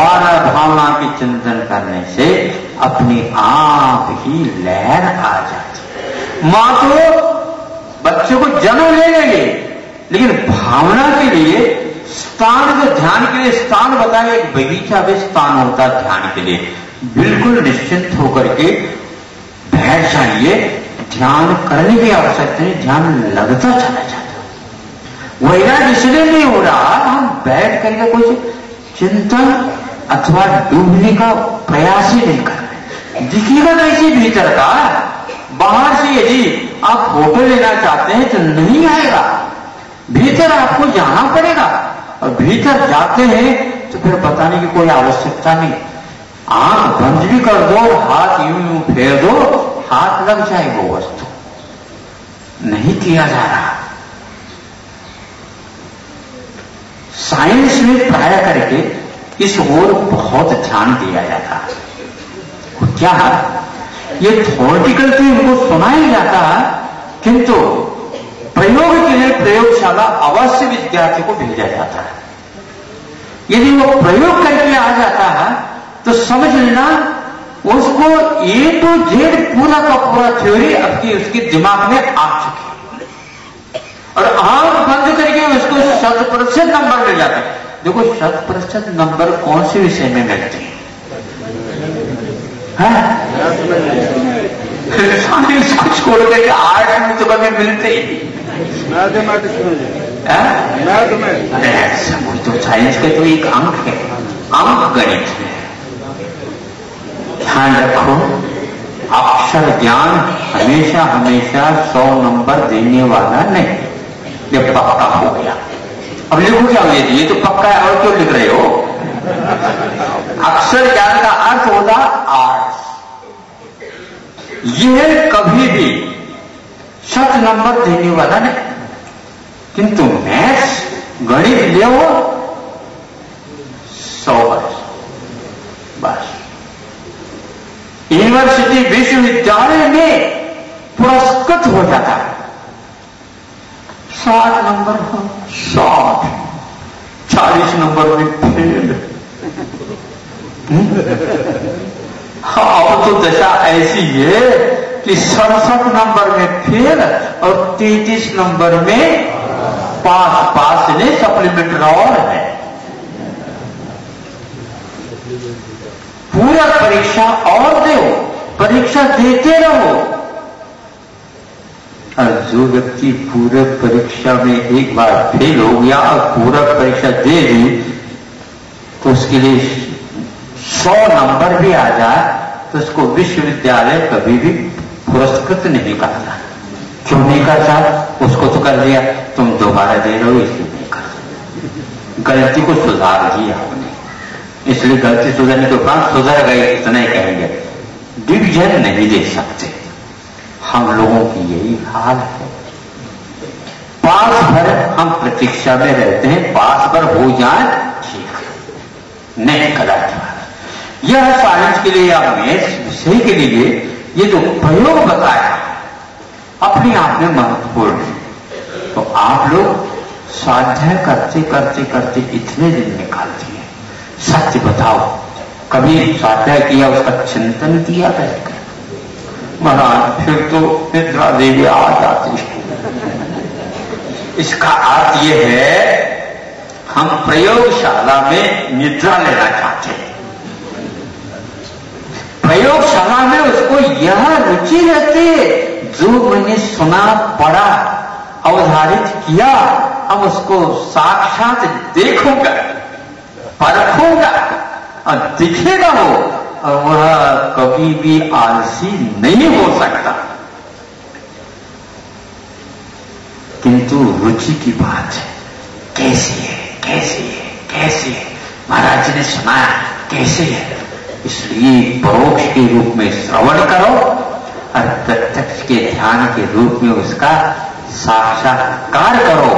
बारह भावना के चिंतन करने से अपनी आप ही लहर आ जाती। मां तो बच्चे को जन्म ले लेंगे, लेकिन भावना के लिए स्थान, जो ध्यान के लिए स्थान बताया, एक बगीचा भी स्थान होता है ध्यान के लिए। बिल्कुल निश्चिंत होकर के बैठ जाइए, ध्यान करने की आवश्यकता नहीं, ध्यान लगता चला जाता। वैराग इसलिए नहीं हो रहा, हम बैठ करके कुछ चिंतन अथवा डूबने का प्रयास ही नहीं कर रहे। दिखेगा कैसे भीतर का? बाहर से यदि आप फोटो लेना चाहते हैं तो नहीं आएगा, भीतर आपको जाना पड़ेगा। और भीतर जाते हैं तो फिर बताने की कोई आवश्यकता नहीं। आंख बंद भी कर दो, हाथ यूं यूं फेर दो, हाथ लग जाए वो वस्तु। नहीं किया जा रहा। साइंस में प्राय करके इस ओर बहुत ध्यान दिया जाता है। क्या ये थ्योरेटिकल तो इनको सुनाया जाता है, किंतु प्रयोग के लिए प्रयोगशाला अवश्य विद्यार्थी को भेजा जाता है। यदि वो प्रयोग करके आ जाता है तो समझ लेना उसको ए टू जेड पूरा का पूरा थ्योरी आपकी उसके दिमाग में आ चुकी है। और आंख बंद करके उसको 100% नंबर मिल जाता है। देखो 100% नंबर कौन से विषय में मिलते हैं? साइंस को छोड़ करके आर्ट में तो कभी मिलते ही समझ। तो साइंस का तो एक अंक है, अंक गणित है। ध्यान रखो, अक्षर ज्ञान हमेशा हमेशा 100 नंबर देने वाला नहीं। ये पक्का हो गया। अब लिखो क्या हुआ? ये तो पक्का है, और क्यों लिख रहे हो? अक्षर ज्ञान का अर्थ होता आर्ट्स। यह कभी भी 100 नंबर देने वाला नहीं, किंतु मैथ्स गणित ले 100% बस। यूनिवर्सिटी विश्वविद्यालय में पुरस्कृत हो जाता है। 60 नंबर 60, 40 नंबर में फेल। हाँ, अब तो दशा ऐसी है कि 67 नंबर में फेल और 33 नंबर में पास। पास ने सप्लीमेंट्री और है। पूरा परीक्षा और दो, परीक्षा देते रहो। और जो व्यक्ति पूरे परीक्षा में एक बार फेल हो गया और पूरा परीक्षा दे दी, तो उसके लिए 100 नंबर भी आ जाए तो उसको विश्वविद्यालय कभी भी पुरस्कृत नहीं करता। क्यों नहीं करता? उसको तो कर दिया, तुम दोबारा दे रहे हो इसलिए नहीं करता। गलती को सुधार दिया आपने, इसलिए गलती सुधारने के बाद सुधर गए इतना ही कहेंगे। डिवीजन नहीं दे सकते। हम लोगों की यही हाल है। पास भर हम प्रतीक्षा में रहते हैं, पास भर हो जाए ठीक, नहीं गलत। यह साइंस के लिए या मैथ्स विषय के लिए ये जो प्रयोग बताया अपने आप में महत्वपूर्ण है। तो आप लोग स्वाध्याय करते करते करते इतने दिन निकाल दिए। सत्य बताओ, कभी स्वाध्याय किया, उसका चिंतन किया बैठकर? महाराज फिर तो निद्रा देवी आ जाती है। इसका अर्थ यह है हम प्रयोगशाला में निद्रा लेना चाहते हैं। प्रयोगशाला में उसको यह रुचि रहती है, जो मैंने सुना, पढ़ा, अवधारित किया, अब उसको साक्षात देखूंगा, परखूंगा और दिखेगा वो, और वह कभी भी आलसी नहीं हो सकता। किंतु रुचि की बात है, कैसी है, कैसी है, कैसी है? महाराज जी ने सुनाया कैसे है, इसलिए परोक्ष के रूप में श्रवण करो और प्रत्यक्ष के ध्यान के रूप में उसका साक्षात्कार करो।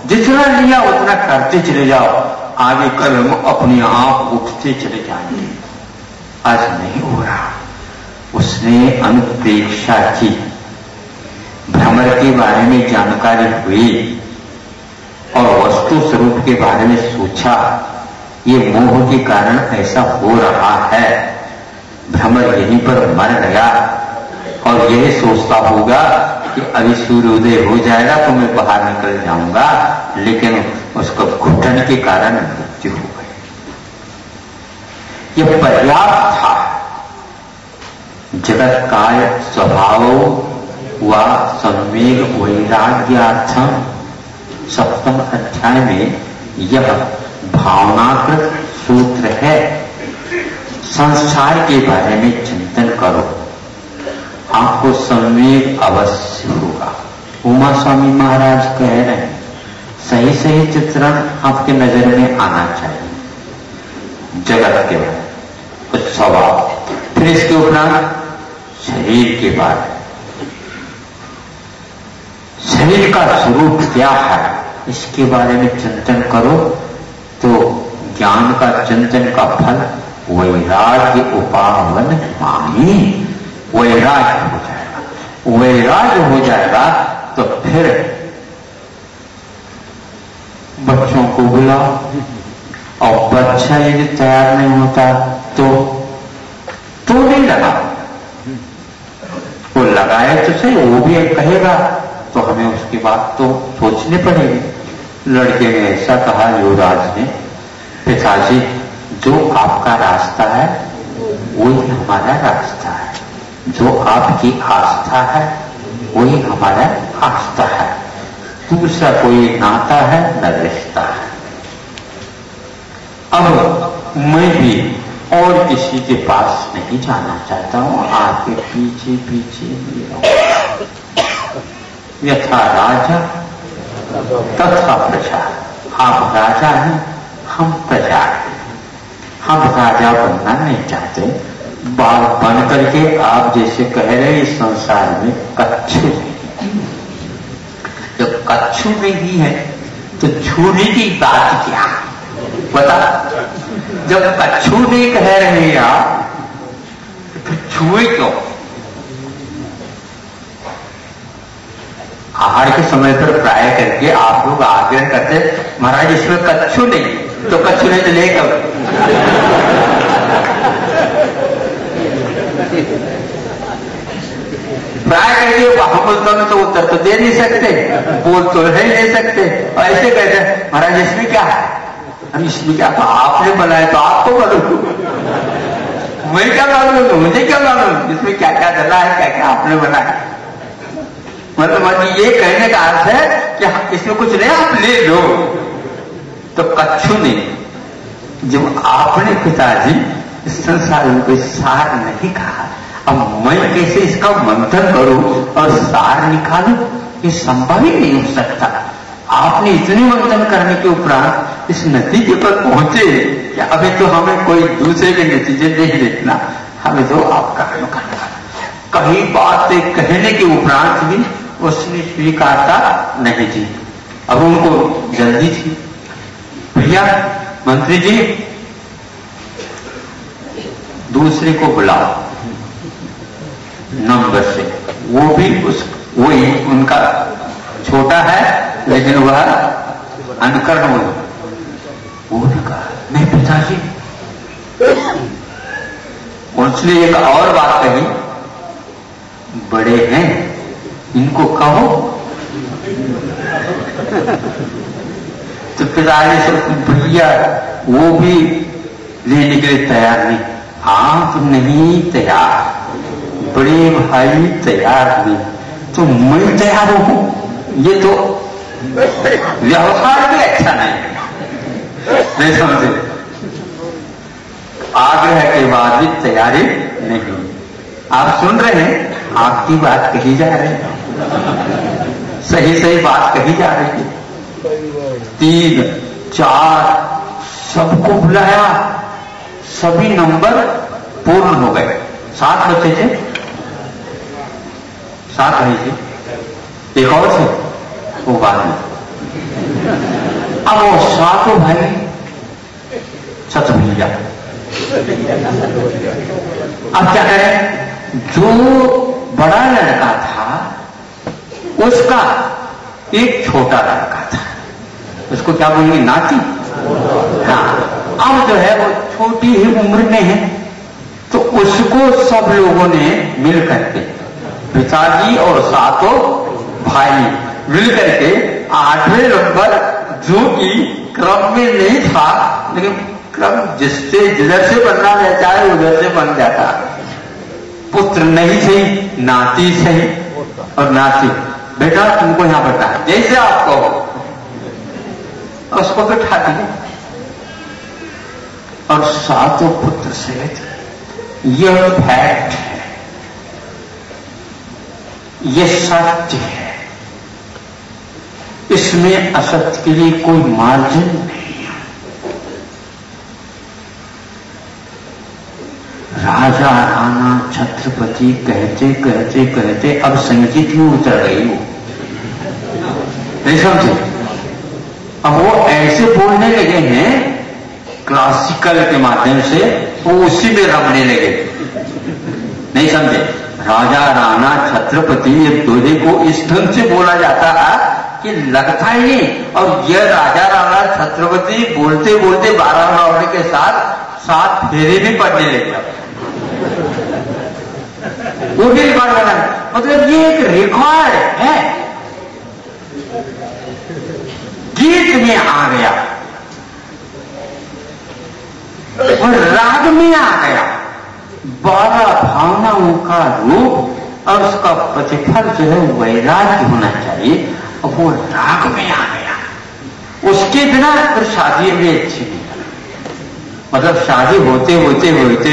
जितना लिया उतना करते चले जाओ, आगे कल अपने आप उठते चले जाएंगे। आज नहीं हो रहा। उसने अनुप्रेक्षा की, भ्रमर के बारे में जानकारी हुई और वस्तु स्वरूप के बारे में सोचा, ये मोह के कारण ऐसा हो रहा है। भ्रमर यहीं पर मर गया और यही सोचता होगा कि अभी सूर्योदय हो जाएगा तो मैं बाहर निकल जाऊंगा, लेकिन उसको घुटन के कारण मृत्यु हो गई। यह पर्याप्त था। जगत काय स्वभाव व सम्वेग वैराग्यार्थम 7वें अध्याय में यह भावनाकृत सूत्र है। संसार के बारे में चिंतन करो, आपको संवेग अवश्य होगा। उमा स्वामी महाराज कह रहे हैं सही सही चित्रण आपके नजर में आना चाहिए जगत के बारे में, कुछ स्वभाव, फिर इसके उपरांत शरीर के बारे में, शरीर का स्वरूप क्या है इसके बारे में चिंतन करो तो ज्ञान का चिंतन का फल वैराग्य उपावन मानी, वैराग्य हो जाएगा। वैराग्य हो जाएगा तो फिर बच्चों को बुलाओ, और बच्चा यदि तैयार नहीं होता तो नहीं लगाओ। वो लगाए तो सही, वो भी एक कहेगा तो हमें उसकी बात तो सोचनी पड़ेगी। लड़के ने ऐसा कहा युवराज ने, पिताजी जो आपका रास्ता है वही हमारा रास्ता है, जो आपकी आस्था है वही हमारा आस्था है, दूसरा कोई नाता है न रिश्ता है। अब मैं भी और किसी के पास नहीं जाना चाहता हूं, आपके पीछे पीछे यथा राजा तथा प्रजा। आप राजा हैं, हम प्रजा हैं। हम राजा बनना नहीं चाहते, बाल बन करके आप जैसे कह रहे हैं इस संसार में कच्छु नहीं। जब कच्छु नहीं है तो छूने की बात क्या बता। जब कच्छु नहीं कह रहे आप तो फिर छुए क्यों। आहार के समय पर प्राय करके आप लोग आग्रह करते महाराज इसमें कच्छु नहीं, तो कच्छु नहीं तो ले कब। प्राय करके वहां बोलता में तो उत्तर तो दे नहीं सकते, बोल तो नहीं ले सकते, और ऐसे कहते महाराज इसमें क्या है, हम इसमें क्या, तो आपने बनाया तो आपको मालूम, मैं क्या मालूम, मुझे क्या मालूम इसमें क्या क्या डला है, क्या क्या आपने बनाया। मतलब ये कहने का अर्थ है कि इसमें कुछ नहीं, आप ले लो। तो कच्छु नहीं। जब आपने पिताजी इस संसार में कोई सार नहीं कहा, अब मैं कैसे इसका मंथन करूं और सार निकालूं, ये संभव ही नहीं हो सकता। आपने इतने मंथन करने के उपरांत इस नतीजे पर पहुंचे कि अभी तो हमें कोई दूसरे के नतीजे नहीं देखना, हमें तो आपका अनुकरण करना। कई बातें कहने के उपरांत भी उसने स्वीकारता नहीं जी। अब उनको जल्दी थी, भैया मंत्री जी दूसरे को बुलाओ नंबर से, वो भी वही उनका छोटा है लेकिन वह अनुकरण हुई। वो ने कहा नहीं पिताजी। उसने एक और बात कही, बड़े हैं इनको कहो। तो पिताजी से भैया वो भी लेने के लिए तैयार नहीं। आप नहीं तैयार, बड़े भाई तैयार नहीं तो मैं तैयार हूं। ये तो व्यवहार भी अच्छा नहीं समझे। आग्रह के बाद भी तैयारी नहीं। आप सुन रहे हैं, आपकी बात कही जा रही है, सही सही बात कही जा रही है। 3, 4 सबको बुलाया, सभी नंबर पूर्ण हो गए। 7 बच्चे थे, 7 नहीं थे, एक और थे वो बाद में। अब वो 7 भाई सत भैया। अब क्या करें, जो बड़ा लड़का था उसका एक छोटा लड़का था, उसको क्या बोलेंगे, नाती। हाँ, अब जो है वो छोटी ही उम्र में है, तो उसको सब लोगों ने मिल करके, पिताजी और सातों भाई मिल करके 8वें नंबर, जो कि क्रम में नहीं था, लेकिन क्रम जिससे जिधर से बनना रहता है उधर से बन जाता। पुत्र नहीं सही, नाती सही, और नाती बेटा तुमको यहां बैठा है, जैसे आप कहो उसको बैठा दिया, और सातों पुत्र सहित। यह फैक्ट है, यह सत्य है, इसमें असत्य के लिए कोई मार्जिन नहीं है। राजा राणा छत्रपति कहते कहते कहते अब संगीत में उतर गई वो, नहीं समझे? अब वो ऐसे बोलने लगे हैं क्लासिकल के माध्यम से, वो उसी में रमने लगे, नहीं समझे? राजा राणा छत्रपति ये दोहे को इस ढंग से बोला जाता है कि लगता ही नहीं। और यह राजा राणा छत्रपति बोलते बोलते 12 रावण के साथ 7 फेरे भी पड़ने लगे, वो भी रिकॉर्ड बना। मतलब ये एक रिकॉर्ड है, गीत में आ गया और राग में आ गया, 12 भावनाओं का रूप और उसका प्रतिफल जो है वैराग्य होना चाहिए, और वो राग में आ गया। उसके बिना फिर शादी भी अच्छी नहीं, मतलब शादी होते होते होते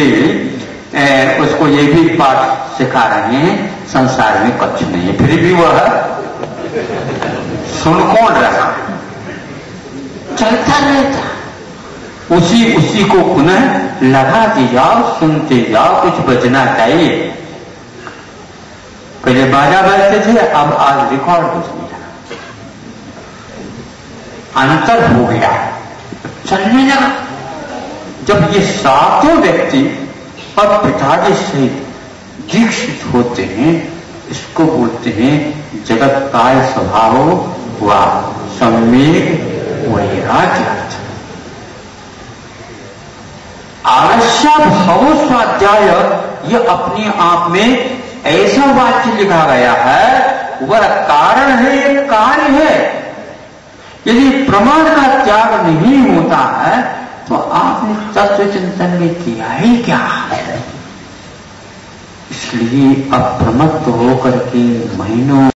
उसको ये भी पाठ सिखा रहे हैं संसार में कुछ नहीं है, फिर भी वह सुन कौन रहा, चलता रहता, उसी को पुनः लगाते जाओ, सुनते जाओ, कुछ बचना चाहिए। पहले बाजा बजते थे, अब आज रिकॉर्ड बजने लगा, अंतर हो गया, चलने लगा। जब ये सातों व्यक्ति और पिताजी से दीक्षित होते हैं, इसको बोलते हैं जगत काय स्वभाव हुआ सम्यक वैराग्य। आवश्य भाव स्वाध्याय, यह अपने आप में ऐसा वाक्य लिखा गया है, वह कारण है, यह कार्य है। यदि प्रमाण का त्याग नहीं होता है तो आपने तत्व चिंतन में किया ही क्या? इसलिए अप्रमत्त होकर के महीनों